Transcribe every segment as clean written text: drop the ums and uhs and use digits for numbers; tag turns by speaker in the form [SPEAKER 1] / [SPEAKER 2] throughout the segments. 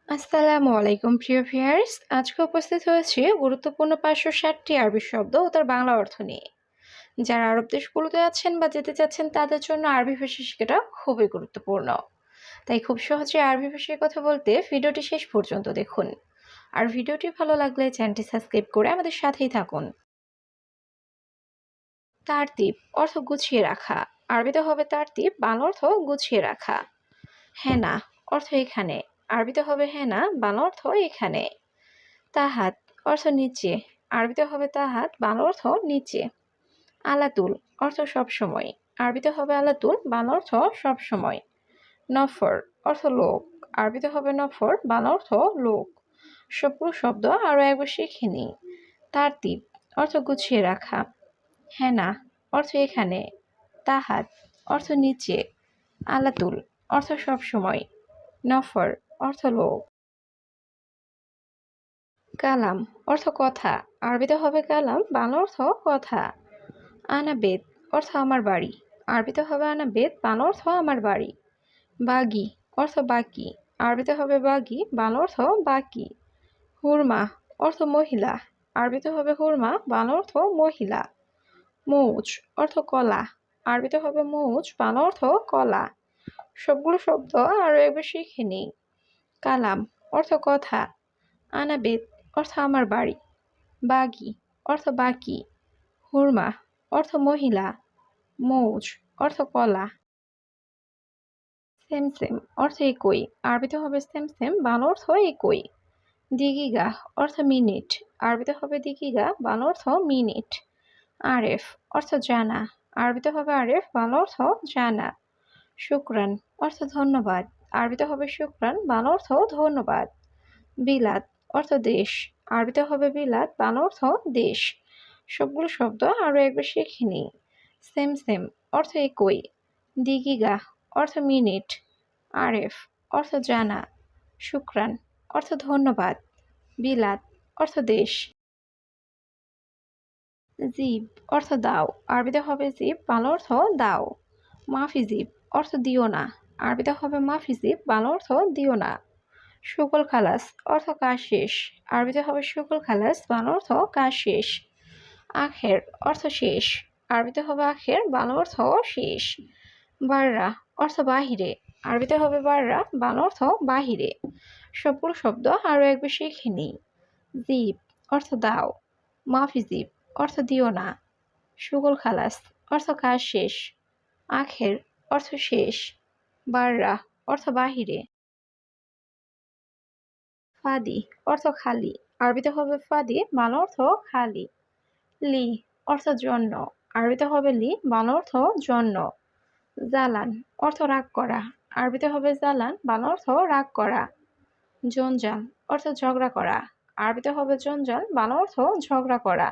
[SPEAKER 1] আসসালামু আলাইকুম প্রিয় ভিউয়ার্স। আজকে উপস্থিত হয়েছি গুরুত্বপূর্ণ ৫৬০টি আরবি শব্দ ও তার বাংলা অর্থ নিয়ে। যারা আরব দেশগুলোতে আছেন বা যেতে চাচ্ছেন তাদের জন্য আরবি ভাষা শেখাটা খুবই গুরুত্বপূর্ণ। তাই খুব সহজে আরবি ভাষায় কথা বলতে ভিডিওটি শেষ পর্যন্ত দেখুন। আর ভিডিওটি ভালো লাগলে চ্যানেলটি সাবস্ক্রাইব করে আমাদের সাথেই থাকুন। তারতিব অর্থ গুছিয়ে রাখা। আরবিতে হবে তারতিব, বাংলা অর্থ গুছিয়ে রাখা। হেনা অর্থ এখানে। আরবিতে হবে হেনা, বাংলা অর্থ এখানে। তাহাত অর্থ নিচে। আরবিতে হবে তাহাত, বাংলা অর্থ নিচে। আলাতুল অর্থ সবসময়। আরবিতে হবে আলাতুল, বাংলা অর্থ সবসময়। নফর অর্থ লোক। আরবিতে হবে নফর, বাংলা অর্থ লোক। সবগুলো শব্দ আরও একবার শিখে নিই। তারতিব অর্থ গুছিয়ে রাখা। হেনা অর্থ এখানে। তাহাত অর্থ নিচে। আলাতুল অর্থ সবসময়। নফর অর্থ লোক। কালাম অর্থ কথা। আরবিতে হবে কালাম, বাংলা অর্থ কথা। আনাবেত অর্থ আমার বাড়ি। আরবিতে হবে আনাবেত, বাংলা অর্থ আমার বাড়ি। বাগি অর্থ বাকি। আরবিতে হবে বাগি, বাংলা অর্থ বাকি। হুরমা অর্থ মহিলা। আরবিতে হবে হুরমা, বাংলা অর্থ মহিলা। মৌজ অর্থ কলা। আরবিতে হবে মৌজ, বাংলা অর্থ কলা। সবগুলো শব্দ আরও একবার শিখে নিই। কালাম অর্থ কথা। আনাবেত অর্থ আমার বাড়ি। বাগি অর্থ বাকি। হুরমা অর্থ মহিলা। মৌজ অর্থ কলা। সেম সেম অর্থ একই। আরবিতে হবে সেম সেম, বাংলা অর্থ একই। দিগিগা অর্থ মিনিট। আরবিতে হবে দিগিগা, বাংলা অর্থ মিনিট। আরেফ অর্থ জানা। আরবিতে হবে আরেফ, বাংলা অর্থ জানা। শুকরান অর্থ ধন্যবাদ। আরবিতে হবে শুকরান, বাংলা অর্থ ধন্যবাদ। বিলাত অর্থ দেশ। আরবিতে হবে বিলাত, বাংলা অর্থ দেশ। সবগুলো শব্দ আরও একবার শিখে নিই। সেম সেম অর্থ একই। দিগিগা অর্থ মিনিট। আরেফ অর্থ জানা। শুকরান অর্থ ধন্যবাদ। বিলাত অর্থ দেশ। জিব অর্থ দাও। আরবিতে হবে জিব, বাংলা অর্থ দাও। মাফি জিব অর্থ দিও না। আরবিতে হবে মাফি জিব, বাংলা অর্থ দিও না। শুকল খালাস অর্থ কাজ শেষ। আরবিতে হবে শুকল খালাস, বাংলা অর্থ কাজ শেষ। আখের অর্থ শেষ। আরবিতে হবে আখের, বাংলা অর্থ শেষ। বাররা অর্থ বাহিরে। আরবিতে হবে বাররা, বাংলা অর্থ বাহিরে। সবগুলো শব্দ আরও একবার শিখে নিই। জিব অর্থ দাও। মাফি জিব অর্থ দিও না। শুগল খালাস অর্থ কাজ শেষ। আখের অর্থ শেষ। বাররা অর্থ বাহিরে। ফাদি অর্থ খালি। আরবিতে হবে ফাদি, বাংলা অর্থ খালি। লি অর্থ জন্য। আরবিতে হবে লি, বাংলা অর্থ জন্য। জালান অর্থ রাগ করা। আরবিতে হবে জালান, বাংলা অর্থ রাগ করা। জঞ্জাল অর্থ ঝগড়া করা। আরবিতে হবে জঞ্জাল, বাংলা অর্থ ঝগড়া করা।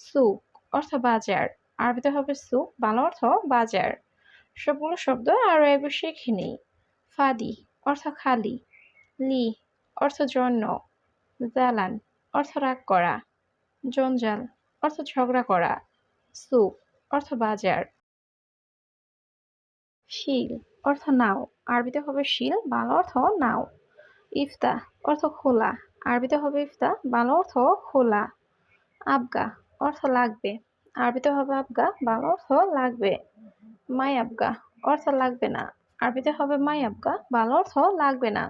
[SPEAKER 1] সুক অর্থ বাজার। আরবিতে হবে সুক, বাংলা অর্থ বাজার। সবগুলো শব্দ আরও একবার শিখে নিই। ফাদি অর্থ খালি। লি অর্থ জন্য। জালান অর্থ রাগ করা। জঞ্জাল অর্থ ঝগড়া করা। সুক অর্থ বাজার। শিল অর্থ নাও। আরবিতে হবে শিল, বাংলা অর্থ নাও। ইফতা অর্থ খোলা। আরবিতে হবে ইফতা, বাংলা অর্থ খোলা। আবগা অর্থ লাগবে। আরবিতে হবে আবগা, বাংলা অর্থ লাগবে। মাই আবগা অর্থ লাগবে না। আরবিতে হবে মাই আবগা, বাংলা অর্থ লাগবে না।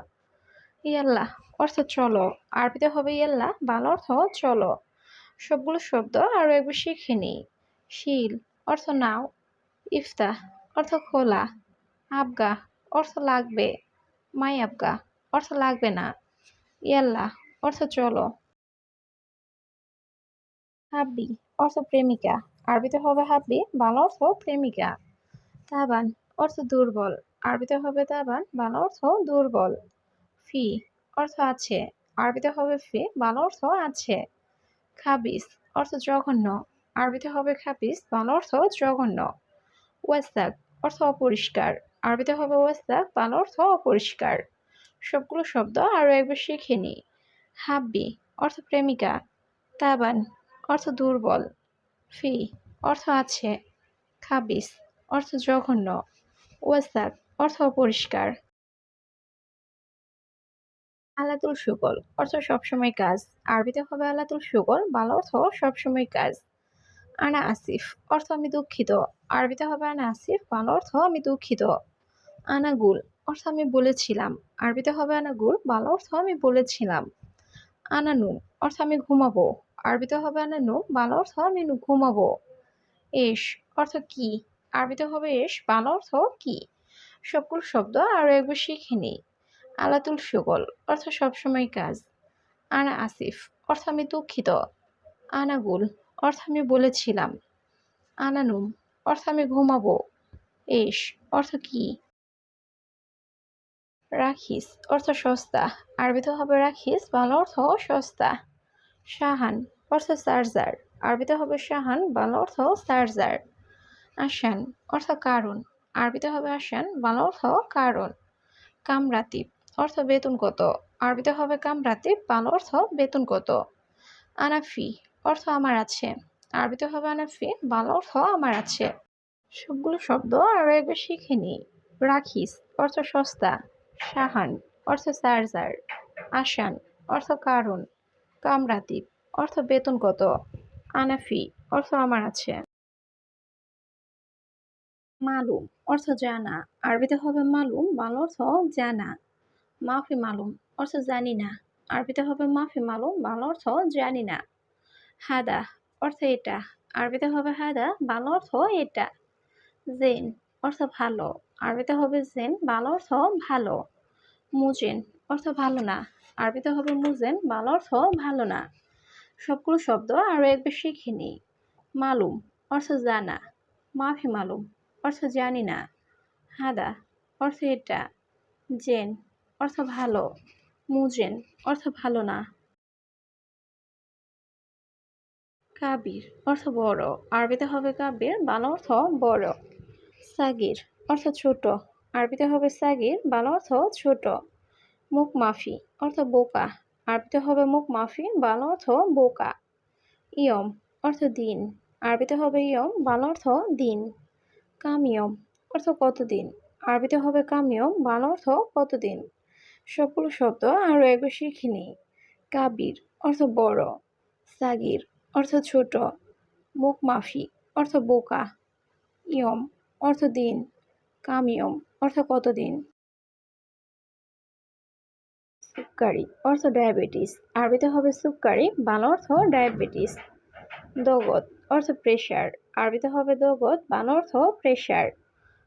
[SPEAKER 1] ইয়াল্লা অর্থ চলো। আরবিতে হবে ইয়াল্লা, বাংলা অর্থ চলো। সবগুলো শব্দ আরও একবার শিখে নিই। শিল অর্থ নাও। ইফতা অর্থ খোলা। আবগা অর্থ লাগবে। মাই আবগা অর্থ লাগবে না। ইয়াল্লা অর্থ চলো। হাব্বি অর্থ প্রেমিকা। আরবিতে হবে হাব্বি, বাংলা অর্থ প্রেমিকা। তাবান অর্থ দুর্বল। আরবিতে হবে তাবান, বাংলা অর্থ দুর্বল। ফি অর্থ আছে। আরবিতে হবে ফি, বাংলা অর্থ আছে। খাবিস অর্থ জঘন্য। আরবিতে হবে খাবিস, বাংলা অর্থ জঘন্য। ওয়াসাক অর্থ অপরিষ্কার। আরবিতে হবে ওয়াসাক, বাংলা অর্থ অপরিষ্কার। সবগুলো শব্দ আরও একবার শিখে নিই। হাব্বি অর্থ প্রেমিকা। তাবান অর্থ দুর্বল। ফি অর্থ আছে। খাবিস অর্থ জঘন্য। ওয়াসাক অর্থ অপরিষ্কার। আলাতুল শুগল অর্থ সবসময় কাজ। আরবিতে হবে আলাতুল শুগল, বাংলা অর্থ সবসময় কাজ। আনা আসিফ অর্থ আমি দুঃখিত। আরবিতে হবে আনা আসিফ, বাংলা অর্থ আমি দুঃখিত। আনাগুল অর্থ আমি বলেছিলাম। আরবিতে হবে আনাগুল, বাংলা অর্থ আমি বলেছিলাম। আনানুম অর্থ আমি ঘুমাবো। আরবিতে হবে আনানুম, বাংলা অর্থ আমি ঘুমাবো। এস অর্থ কি। আরবিতে হবে এস, বাংলা অর্থ কি। সবগুলো শব্দ আরো একবার শিখে নিই। আলাতুল শুগল অর্থ সবসময় কাজ। আনা আসিফ অর্থ আমি দুঃখিত। আনাগুল অর্থ আমি বলেছিলাম। আনানুম অর্থ আমি ঘুমাবো। এস অর্থ কি। রাখিস অর্থ সস্তা। আরবিতে হবে রাখিস, বাংলা অর্থ সস্তা। শাহান অর্থ চার্জার। আরবিতে হবে শাহান, বাংলা অর্থ চার্জার। আসান অর্থ কারণ। আরবিতে হবে আসান, বাংলা অর্থ কারণ। কামরাতিব অর্থ বেতন কত। আরবিতে হবে কামরাতিব, বাংলা অর্থ বেতন কত। আনাফি অর্থ আমার আছে। আরবিতে হবে আনাফি, বাংলা অর্থ আমার আছে। সবগুলো শব্দ আরো একবার শিখে নিই। রাখিস অর্থ সস্তা। শাহান অর্থ চার্জার। আসান অর্থ কারণ। কামরাতিব অর্থ বেতন কত। আনাফি অর্থ আমার আছে। মালুম অর্থ জানা। আরবিতে হবে মালুম, বাংলা অর্থ জানা। মাফি মালুম অর্থ জানি না। আরবিতে হবে মাফি মালুম, বাংলা অর্থ জানি না। হাদা অর্থ এটা। আরবিতে হবে হাদা, বাংলা অর্থ এটা। জেন অর্থ ভালো। আরবিতে হবে জেন, বাংলা অর্থ ভালো। মুজেন অর্থ ভালো না। আরবিতে হবে মুজেন, বাংলা অর্থ ভালো না। সবগুলো শব্দ আরো একবার শিখে নিই। মালুম অর্থ জানা। মাফি মালুম অর্থ জানি না। হাদা অর্থ এটা। জেন অর্থ ভালো। মুজেন অর্থ ভালো না। কাবির অর্থ বড়। আরবিতে হবে কাবির, বাংলা অর্থ বড়। সাগির অর্থ ছোট। আরবিতে হবে সাগির, বাংলা অর্থ ছোট। মুখ মাফি অর্থ বোকা। আরবিতে হবে মুখ মাফি, বাংলা অর্থ বোকা। ইয়ম অর্থ দিন। আরবিতে হবে ইয়ম, বাংলা অর্থ দিন। কামিয়ম অর্থ কতদিন। আরবিতে হবে কামিয়ম, বাংলা অর্থ কতদিন। সবগুলো শব্দ আরো একবার শিখে নিই। কাবির অর্থ বড়। সাগির অর্থ ছোট। মুখ মাফি অর্থ বোকা। ইয়ম অর্থ দিন। কামিয়ম অর্থ কতদিন। সুক্কারি অর্থ ডায়াবেটিস। আরবিতে হবে সুক্কারি, বাংলা অর্থ ডায়াবেটিস। দগত অর্থ প্রেশার। আরবিতে হবে দগত, বাংলা অর্থ প্রেশার।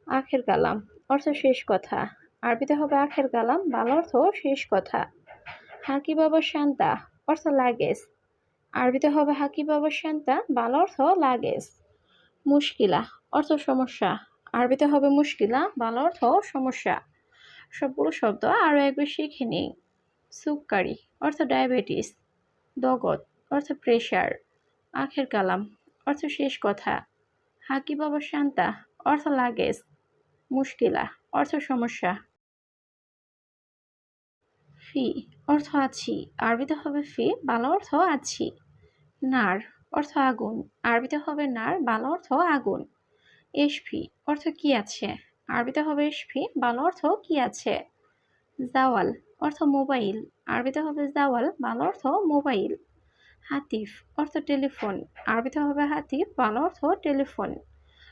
[SPEAKER 1] আখের কালাম অর্থ শেষ কথা। আরবিতে হবে আখের কালাম, বাংলা অর্থ শেষ কথা। হাকি বাবা শান্তা অর্থ লাগেজ। আরবিতে হবে হাকি বাবা শান্তা, বাংলা অর্থ লাগেজ। মুশকিলা অর্থ সমস্যা। আরবিতে হবে মুশকিলা, বাংলা অর্থ সমস্যা। সবগুলো শব্দ আরো একবার শিখে নিই। সুক্কারি অর্থ ডায়াবেটিস। দগত অর্থ প্রেশার। আখের কালাম অর্থ শেষ কথা। হাকি বাবা শান্তা অর্থ লাগেজ। মুশকিলা অর্থ সমস্যা। ফি অর্থ আছি। আরবিতে হবে ফি, বাংলা অর্থ আছি। নার অর্থ আগুন। আরবিতে হবে নার, বাংলা অর্থ আগুন। এসফি অর্থ কি আছে। আরবিতে হবে এসফি, বাংলা অর্থ কি আছে। জাওয়াল অর্থ মোবাইল। আরবিতে হবে জাওয়াল, বাংলা অর্থ মোবাইল। হাতিফ অর্থ টেলিফোন। আরবিতে হবে হাতিফ, বাংলা অর্থ টেলিফোন।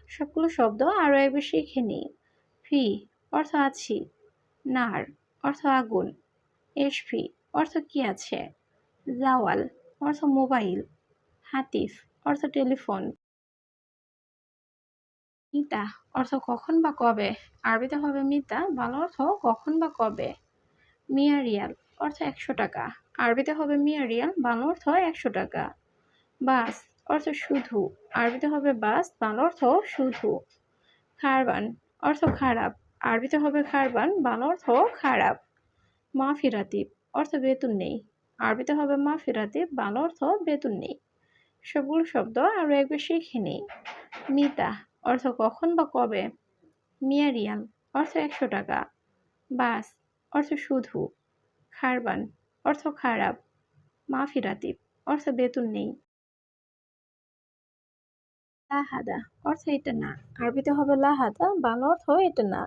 [SPEAKER 1] সবগুলো শব্দ আরো একবার শিখে নিই। ফি অর্থ আছি। নার অর্থ আগুন। এসফি অর্থ কি আছে। জাওয়াল অর্থ মোবাইল। হাতিফ অর্থ টেলিফোন। মিতা অর্থ কখন বা কবে। আরবিতে হবে মিতা, বাংলা অর্থ কখন বা কবে। মিয়া রিয়াল অর্থ 100 টাকা। আরবিতে হবে মিয়া রিয়াল, বাংলা অর্থ 100 টাকা। বাস অর্থ শুধু। আরবিতে হবে বাস, বাংলা অর্থ শুধু। খারবান অর্থ খারাপ। আরবিতে হবে খারবান, বাংলা অর্থ খারাপ। মাফিরাতিব অর্থ বেতন নেই। আরবিতে হবে মাফিরাতিব, বাংলা অর্থ বেতন নেই। সবগুলো শব্দ আরো একবার শিখে নিই। মিতা অর্থ কখন বা কবে। মিয়া রিয়াল অর্থ 100 টাকা। বাস অর্থ শুধু। খারবান অর্থ খারাপ। মাফিরাতিব অর্থ বেতন নেই। লাহাদা অর্থ এটা না। আরবিতে হবে লাহাদা, বাংলা অর্থ এটা না।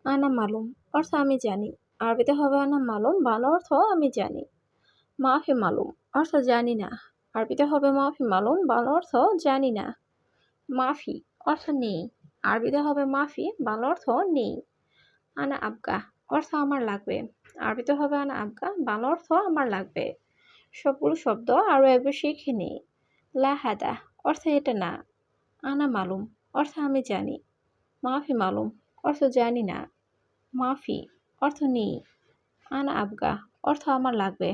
[SPEAKER 1] আনা মালুম অর্থ আমি জানি। আরবিতে হবে আনা মালুম, বাংলা অর্থ আমি জানি। মাফি মালুম অর্থ জানি না। আরবিতে হবে মাফি মালুম, বাংলা অর্থ জানি না। মাফি অর্থ নেই। আরবিতে হবে মাফি, বাংলা অর্থ নেই। আনা আবগা অর্থ আমার লাগবে। আরবিতে হবে আনা আবগা, বাংলা অর্থ আমার লাগবে। সবগুলো শব্দ আরও একবার শিখে নিই। লা হাদা অর্থ এটা না। আনা মালুম অর্থ আমি জানি। মাফি মালুম অর্থ জানি না। মাফি অর্থ নেই। আনা আবগা অর্থ আমার লাগবে।